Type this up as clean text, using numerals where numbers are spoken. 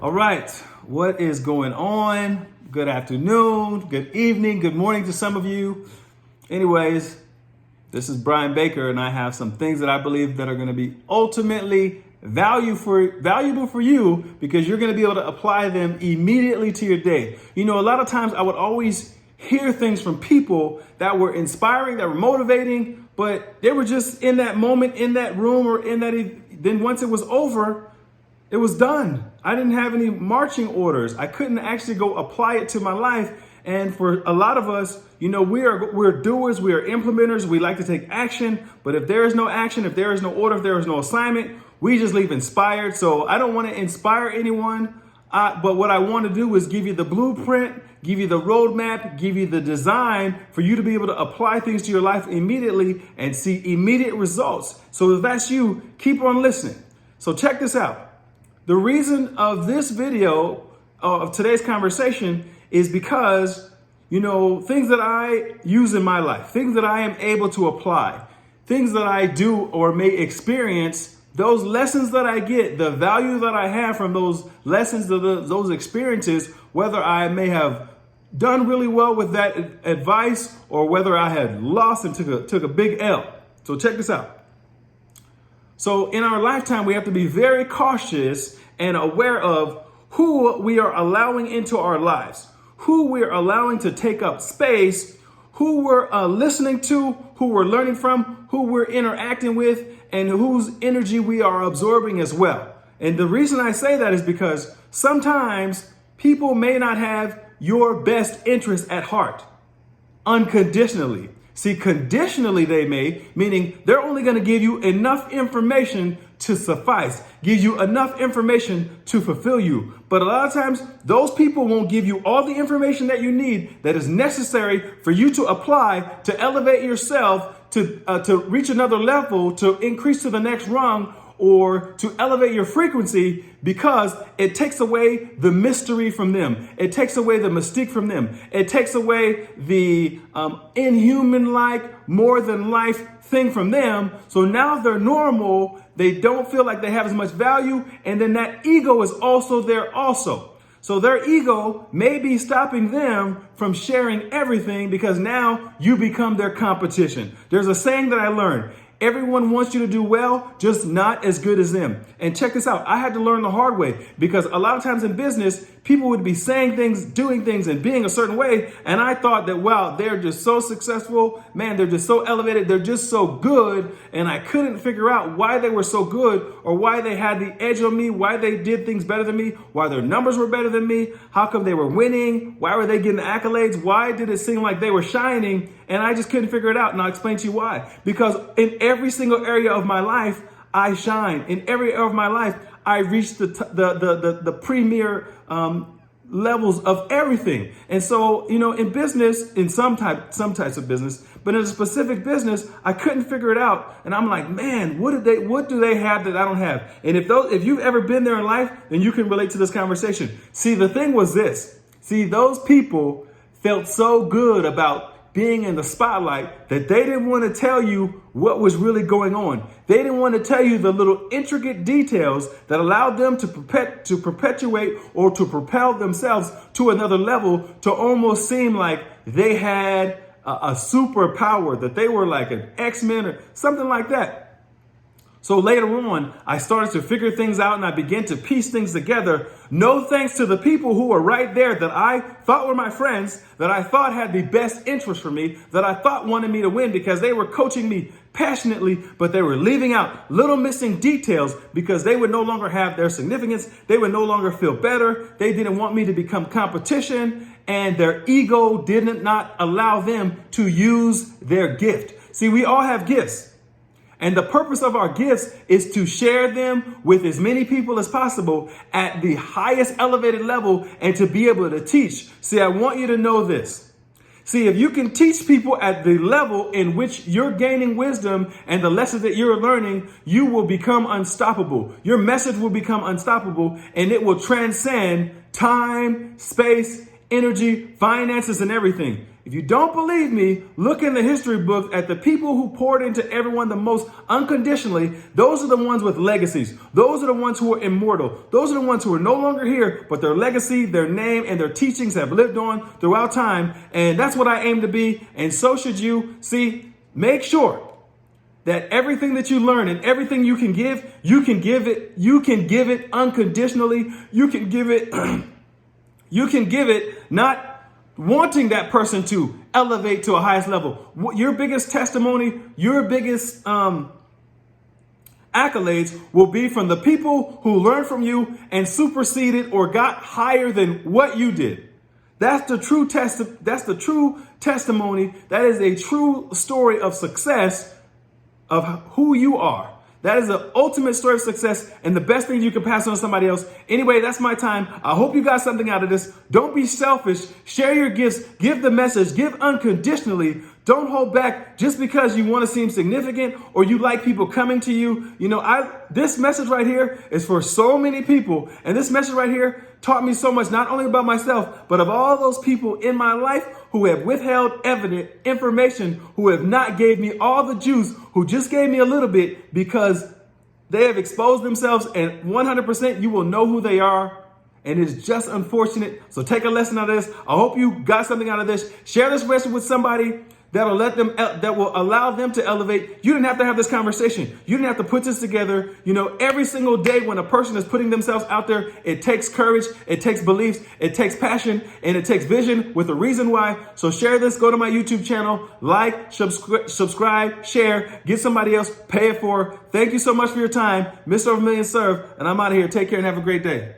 All right, what is going on? Good afternoon, good evening, good morning to some of you. Anyways, this is Brian Baker, and I have some things that I believe that are going to be ultimately valuable for you because you're going to be able to apply them immediately to your day. You know, a lot of times I would always hear things from people that were inspiring, that were motivating, but they were just in that moment, in that room, or in that. Then once it was over, it was done. I didn't have any marching orders. I couldn't actually go apply it to my life. And for a lot of us, you know, we're doers, we are implementers. We like to take action. But if there is no action, if there is no order, if there is no assignment, we just leave inspired. So I don't want to inspire anyone. But what I want to do is give you the blueprint, give you the roadmap, give you the design for you to be able to apply things to your life immediately and see immediate results. So if that's you, keep on listening. So check this out. The reason of this video, of today's conversation, is because, you know, things that I use in my life, things that I am able to apply, things that I do or may experience, those lessons that I get, the value that I have from those lessons, those experiences, whether I may have done really well with that advice or whether I had lost and took a big L. So check this out. So in our lifetime, we have to be very cautious and aware of who we are allowing into our lives, who we're allowing to take up space, who we're listening to, who we're learning from, who we're interacting with, and whose energy we are absorbing as well. And the reason I say that is because sometimes people may not have your best interest at heart unconditionally. See, conditionally they may, meaning they're only going to give you enough information to suffice, give you enough information to fulfill you. But a lot of times those people won't give you all the information that you need that is necessary for you to apply to elevate yourself, to reach another level, to increase to the next rung, or to elevate your frequency, because it takes away the mystery from them. It takes away the mystique from them. It takes away the inhuman-like, more than life thing from them. So now they're normal. They don't feel like they have as much value. And then that ego is also there also. So their ego may be stopping them from sharing everything because now you become their competition. There's a saying that I learned. Everyone wants you to do well, just not as good as them. And check this out. I had to learn the hard way because a lot of times in business, people would be saying things, doing things, and being a certain way. And I thought that, wow, they're just so successful. Man, they're just so elevated. They're just so good. And I couldn't figure out why they were so good or why they had the edge on me, why they did things better than me, why their numbers were better than me. How come they were winning? Why were they getting accolades? Why did it seem like they were shining? And I just couldn't figure it out. And I'll explain to you why. Because in every single area of my life, I shine. In every area of my life, I reach the premier levels of everything. And so, you know, in business, in some types of business, but in a specific business, I couldn't figure it out. And I'm like, man, what do they have that I don't have? And if you've ever been there in life, then you can relate to this conversation. See, the thing was this. See, those people felt so good about being in the spotlight that they didn't want to tell you what was really going on. They didn't want to tell you the little intricate details that allowed them to perpetuate or to propel themselves to another level, to almost seem like they had a superpower, that they were like an X-Men or something like that. So later on, I started to figure things out and I began to piece things together. No thanks to the people who were right there that I thought were my friends, that I thought had the best interest for me, that I thought wanted me to win because they were coaching me passionately, but they were leaving out little missing details because they would no longer have their significance. They would no longer feel better. They didn't want me to become competition, and their ego did not allow them to use their gift. See, we all have gifts. And the purpose of our gifts is to share them with as many people as possible at the highest elevated level and to be able to teach. See, I want you to know this. See, if you can teach people at the level in which you're gaining wisdom and the lessons that you're learning, you will become unstoppable. Your message will become unstoppable and it will transcend time, space, energy, finances, and everything. If you don't believe me, look in the history books at the people who poured into everyone the most unconditionally. Those are the ones with legacies. Those are the ones who are immortal. Those are the ones who are no longer here, but their legacy, their name, and their teachings have lived on throughout time. And that's what I aim to be. And so should you. See, make sure that everything that you learn and everything you can give it unconditionally. You can give it not wanting that person to elevate to a highest level. Your biggest testimony, your biggest accolades will be from the people who learned from you and superseded or got higher than what you did. That's the true testimony. That is a true story of success of who you are. That is the ultimate story of success and the best thing you can pass on to somebody else. Anyway, that's my time. I hope you got something out of this. Don't be selfish. Share your gifts. Give the message. Give unconditionally. Don't hold back just because you want to seem significant or you like people coming to you. You know, this message right here is for so many people. And this message right here taught me so much, not only about myself, but of all those people in my life who have withheld evident information, who have not gave me all the juice, who just gave me a little bit because they have exposed themselves, and 100% you will know who they are. And it's just unfortunate. So take a lesson out of this. I hope you got something out of this. Share this message with somebody that will allow them to elevate. You didn't have to have this conversation. You didn't have to put this together. You know, every single day when a person is putting themselves out there, it takes courage, it takes beliefs, it takes passion, and it takes vision with a reason why. So share this, go to my YouTube channel, like, subscribe, share, get somebody else, pay it forward. Thank you so much for your time. Mr. Over Million Serve, and I'm out of here. Take care and have a great day.